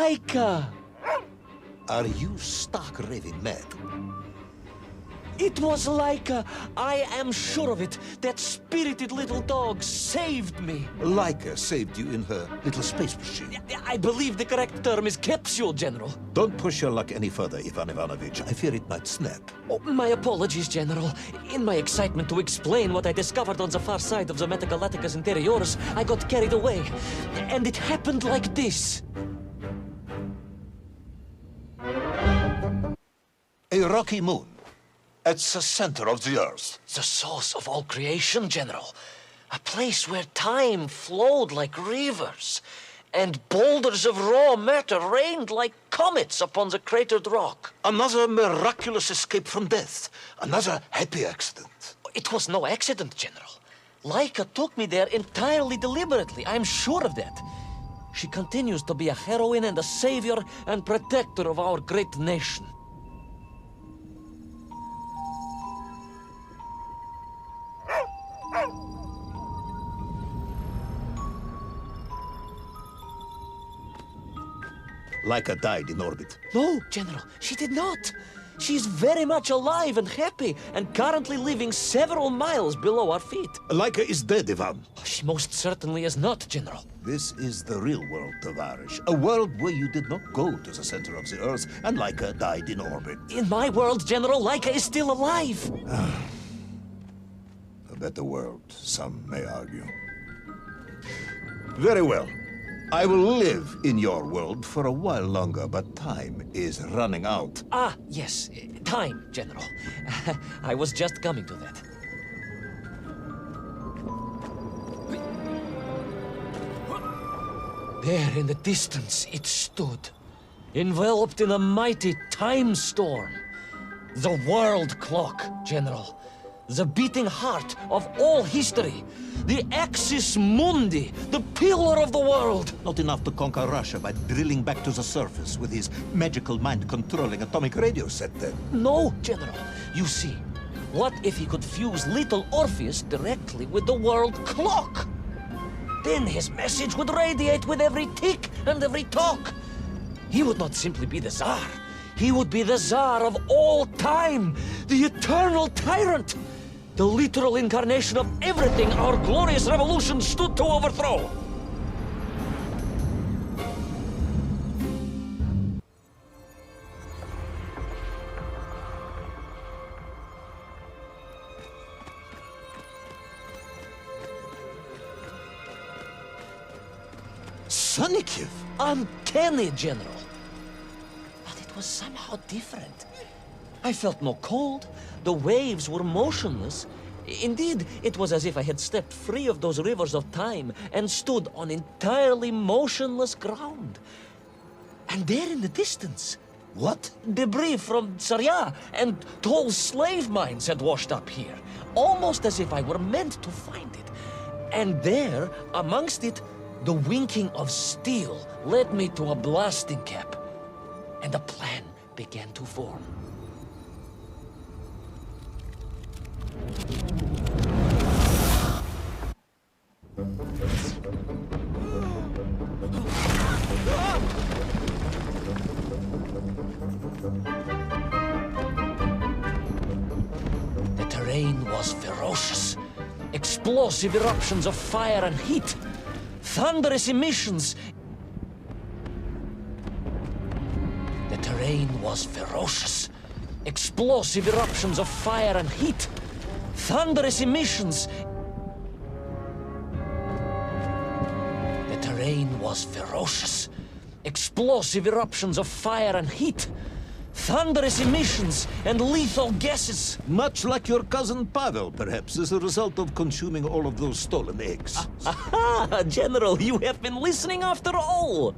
Laika! Are you stark raving mad? It was Laika. I am sure of it. That spirited little dog saved me. Laika saved you in her little space machine. I believe the correct term is capsule, General. Don't push your luck any further, Ivan Ivanovich. I fear it might snap. Oh, my apologies, General. In my excitement to explain what I discovered on the far side of the Metagalacticus Interiores, I got carried away. And it happened like this. A rocky moon. It's the center of the Earth. The source of all creation, General. A place where time flowed like rivers, and boulders of raw matter rained like comets upon the cratered rock. Another miraculous escape from death. Another happy accident. It was no accident, General. Laika took me there entirely deliberately. I'm sure of that. She continues to be a heroine and a savior and protector of our great nation. Laika died in orbit. No, General, she did not. She's very much alive and happy, and currently living several miles below our feet. Laika is dead, Ivan. She most certainly is not, General. This is the real world, Tovarish. A world where you did not go to the center of the Earth, and Laika died in orbit. In my world, General, Laika is still alive. A better world, some may argue. Very well. I will live in your world for a while longer, but time is running out. Ah, yes, time, General. I was just coming to that. There in the distance it stood, enveloped in a mighty time storm. The world clock, General. The beating heart of all history. The axis mundi, the pillar of the world. Not enough to conquer Russia by drilling back to the surface with his magical mind-controlling atomic radio set then. No, General. You see, what if he could fuse little Orpheus directly with the world clock? Then his message would radiate with every tick and every talk. He would not simply be the Tsar. He would be the Tsar of all time, the eternal tyrant. The literal incarnation of everything our glorious revolution stood to overthrow. Sonikiv! Uncanny, General. But it was somehow different. I felt no cold. The waves were motionless. Indeed, it was as if I had stepped free of those rivers of time and stood on entirely motionless ground. And there in the distance... What? Debris from Tsarya and tall slave mines had washed up here, almost as if I were meant to find it. And there, amongst it, the winking of steel led me to a blasting cap, and a plan began to form. The terrain was ferocious. Explosive eruptions of fire and heat. Thunderous emissions. The terrain was ferocious. Explosive eruptions of fire and heat. Thunderous emissions. The terrain was ferocious. Explosive eruptions of fire and heat. Thunderous emissions and lethal gases. Much like your cousin Pavel, perhaps, as a result of consuming all of those stolen eggs. Aha! General, you have been listening after all!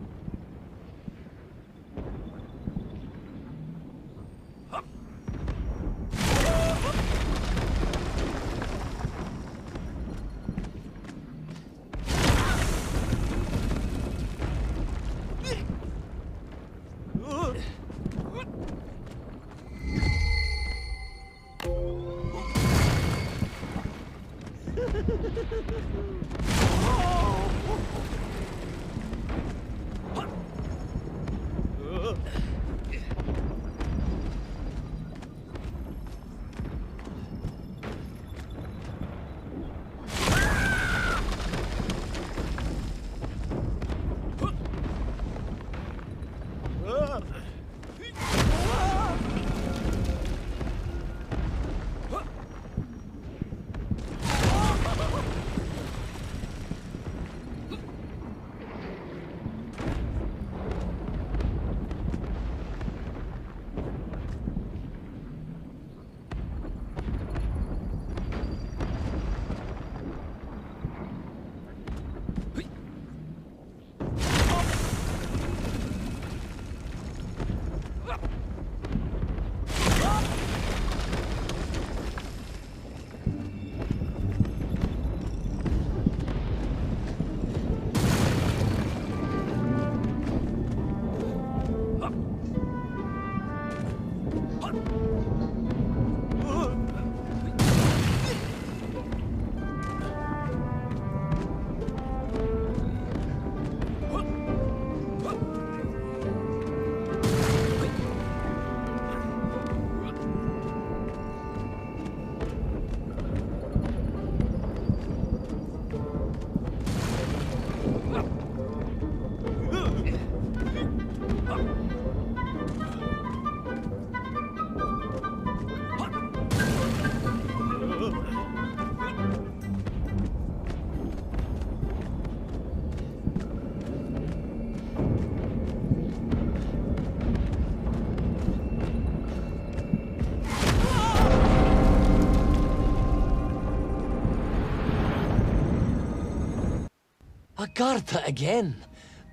Agartha again.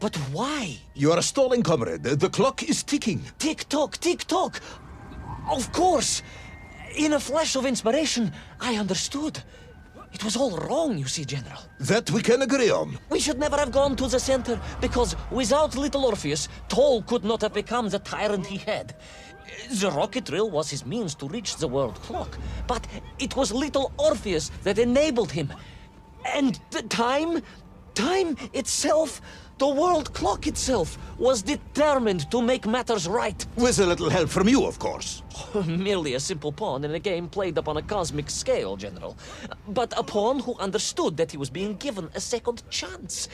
But why? You are stalling, comrade. The clock is ticking. Tick-tock, tick-tock. Of course. In a flash of inspiration, I understood. It was all wrong, you see, General. That we can agree on. We should never have gone to the center, because without little Orpheus, Toll could not have become the tyrant he had. The rocket drill was his means to reach the world clock, but it was little Orpheus that enabled him. And the time itself, the world clock itself, was determined to make matters right. With a little help from you, of course. Merely a simple pawn in a game played upon a cosmic scale, General. But a pawn who understood that he was being given a second chance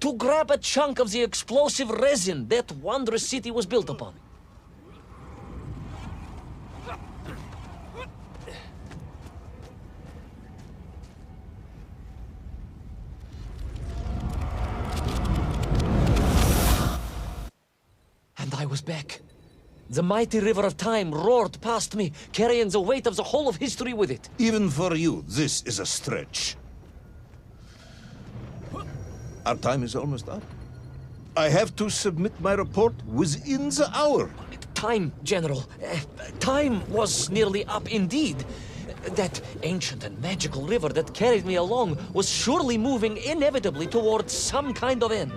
to grab a chunk of the explosive resin that wondrous city was built upon. And I was back. The mighty river of time roared past me, carrying the weight of the whole of history with it. Even for you, this is a stretch. Our time is almost up. I have to submit my report within the hour. Time, General. Time was nearly up indeed. That ancient and magical river that carried me along was surely moving inevitably towards some kind of end.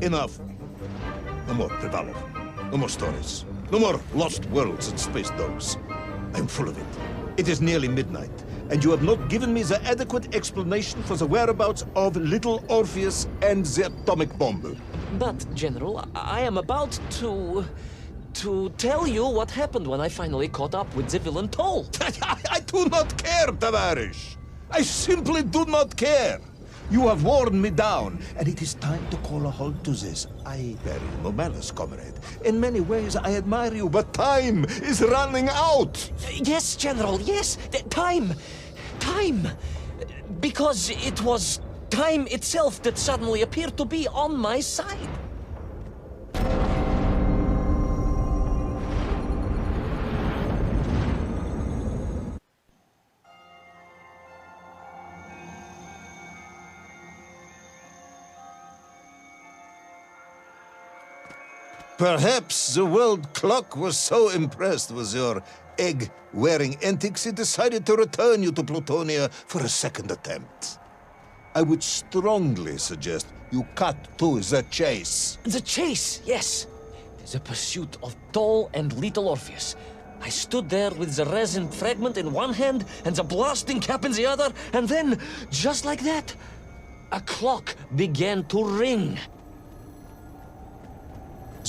Enough. No more Privalov. No more stories. No more lost worlds and space dogs. I'm full of it. It is nearly midnight, and you have not given me the adequate explanation for the whereabouts of little Orpheus and the atomic bomb. But, General, I am about to tell you what happened when I finally caught up with the villain Toll. I do not care, Tavarish. I simply do not care. You have worn me down, and it is time to call a halt to this. I bear you no malice, comrade. In many ways, I admire you, but time is running out. Yes, General, yes. Time. Because it was time itself that suddenly appeared to be on my side. Perhaps the world clock was so impressed with your egg-wearing antics it decided to return you to Plutonia for a second attempt. I would strongly suggest you cut to the chase. The chase, yes. The pursuit of Toll and little Orpheus. I stood there with the resin fragment in one hand and the blasting cap in the other, and then, just like that, a clock began to ring.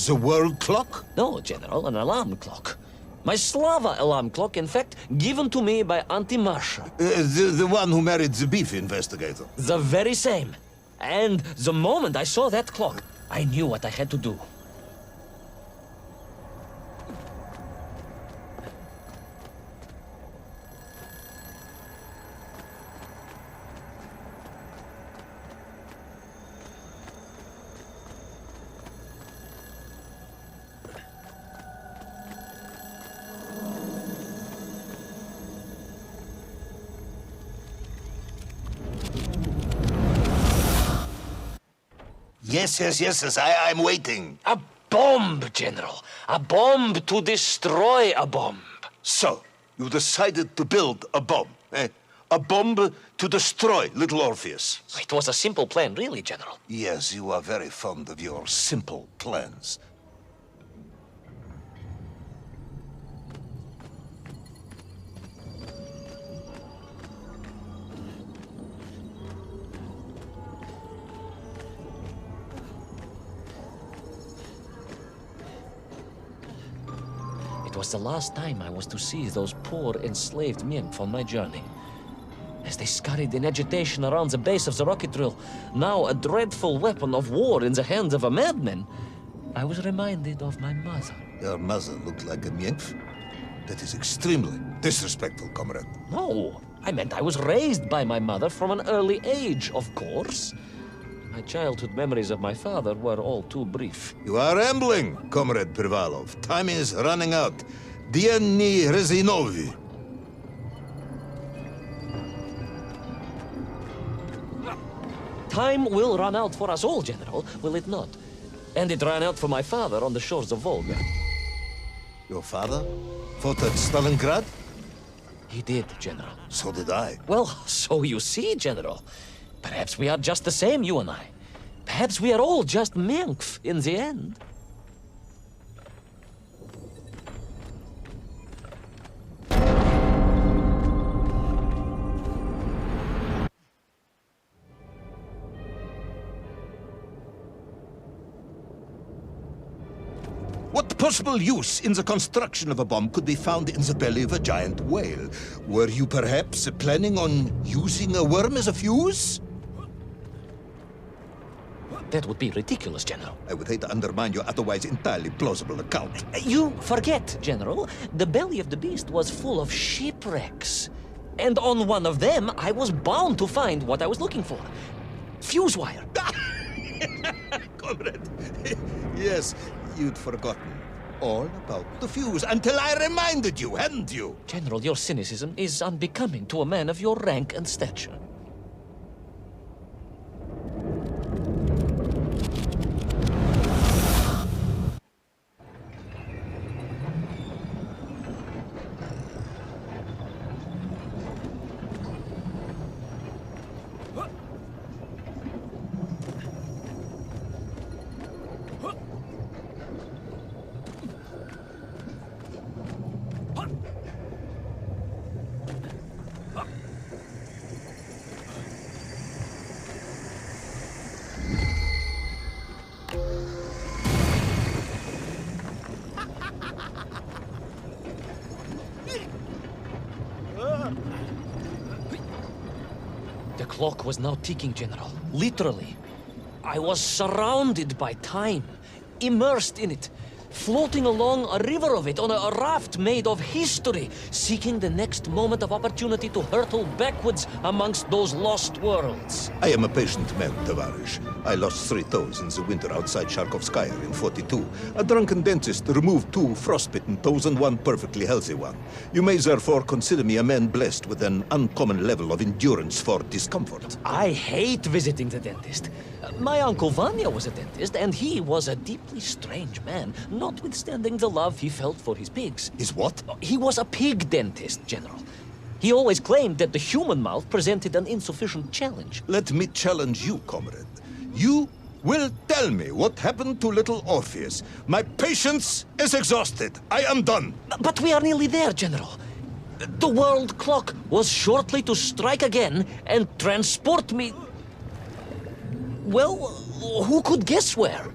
The world clock? No, General, an alarm clock. My Slava alarm clock, in fact, given to me by Auntie Marcia. The one who married the beef investigator. The very same. And the moment I saw that clock, I knew what I had to do. Yes, I'm waiting. A bomb, General. A bomb to destroy a bomb. So, you decided to build a bomb, eh? A bomb to destroy little Orpheus. It was a simple plan, really, General. Yes, you are very fond of your simple plans. It was the last time I was to see those poor enslaved Mienk on my journey. As they scurried in agitation around the base of the rocket drill, now a dreadful weapon of war in the hands of a madman, I was reminded of my mother. Your mother looked like a nymph? That is extremely disrespectful, comrade. No, I meant I was raised by my mother from an early age, of course. My childhood memories of my father were all too brief. You are rambling, Comrade Privalov. Time is running out. Dieni Rezinovi. Time will run out for us all, General, will it not? And it ran out for my father on the shores of Volga. Your father fought at Stalingrad? He did, General. So did I. Well, so you see, General. Perhaps we are just the same, you and I. Perhaps we are all just Menkf in the end. What possible use in the construction of a bomb could be found in the belly of a giant whale? Were you perhaps planning on using a worm as a fuse? That would be ridiculous, General. I would hate to undermine your otherwise entirely plausible account. You forget, General. The belly of the beast was full of shipwrecks. And on one of them, I was bound to find what I was looking for. Fuse wire. Comrade, yes, you'd forgotten all about the fuse until I reminded you, hadn't you? General, your cynicism is unbecoming to a man of your rank and stature. The clock was now ticking, General. Literally. I was surrounded by time, immersed in it, floating along a river of it on a raft made of history, seeking the next moment of opportunity to hurtle backwards amongst those lost worlds. I am a patient man, Tavarish. I lost 3 toes in the winter outside Sharkovskaya in 42. A drunken dentist removed 2 frostbitten toes and 1 perfectly healthy one. You may therefore consider me a man blessed with an uncommon level of endurance for discomfort. I hate visiting the dentist. My uncle Vanya was a dentist, and he was a deeply strange man, notwithstanding the love he felt for his pigs. Is what? He was a pig dentist, General. He always claimed that the human mouth presented an insufficient challenge. Let me challenge you, comrade. You will tell me what happened to little Orpheus. My patience is exhausted. I am done. But we are nearly there, General. The world clock was shortly to strike again and transport me... Well, who could guess where?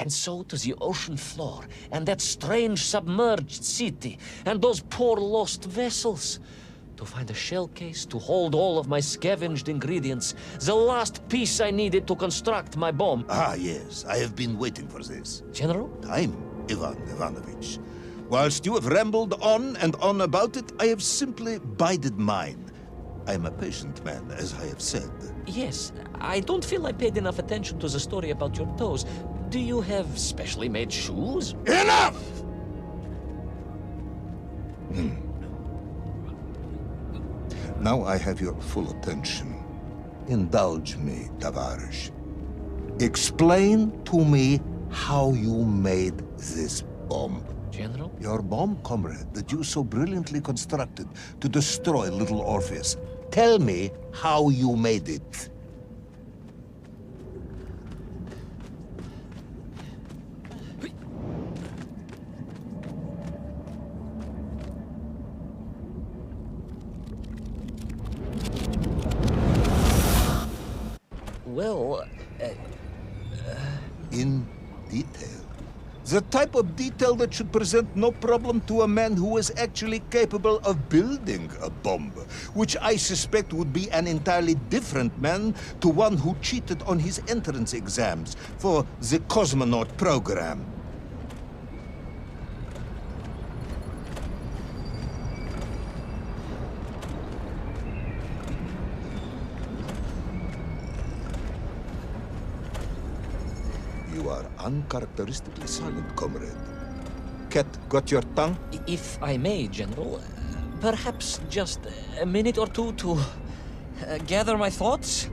And so to the ocean floor, and that strange submerged city, and those poor lost vessels. To find a shell case to hold all of my scavenged ingredients, the last piece I needed to construct my bomb. Ah, yes, I have been waiting for this. General? Time, Ivan Ivanovich. Whilst you have rambled on and on about it, I have simply bided mine. I am a patient man, as I have said. Yes, I don't feel I paid enough attention to the story about your toes. Do you have specially made shoes? Enough! Now I have your full attention. Indulge me, Tavares. Explain to me how you made this bomb. General? Your bomb, comrade, that you so brilliantly constructed to destroy little Orpheus. Tell me how you made it. Well, In detail. The type of detail that should present no problem to a man who is actually capable of building a bomb, which I suspect would be an entirely different man to one who cheated on his entrance exams for the cosmonaut program. You are uncharacteristically silent, comrade. Cat, got your tongue? if I may, General, perhaps just a minute or two to gather my thoughts?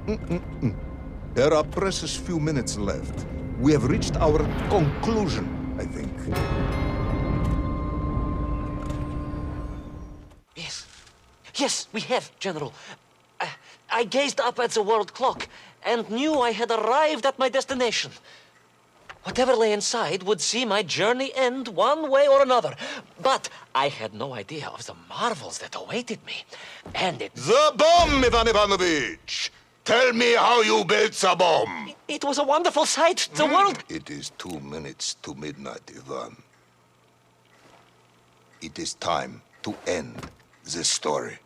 There are precious few minutes left. We have reached our conclusion, I think. Yes, we have, General. I gazed up at the world clock and knew I had arrived at my destination. Whatever lay inside would see my journey end one way or another. But I had no idea of the marvels that awaited me. And it... The bomb, Ivan Ivanovich! Tell me how you built the bomb! It was a wonderful sight. The world... It is 2 minutes to midnight, Ivan. It is time to end this story.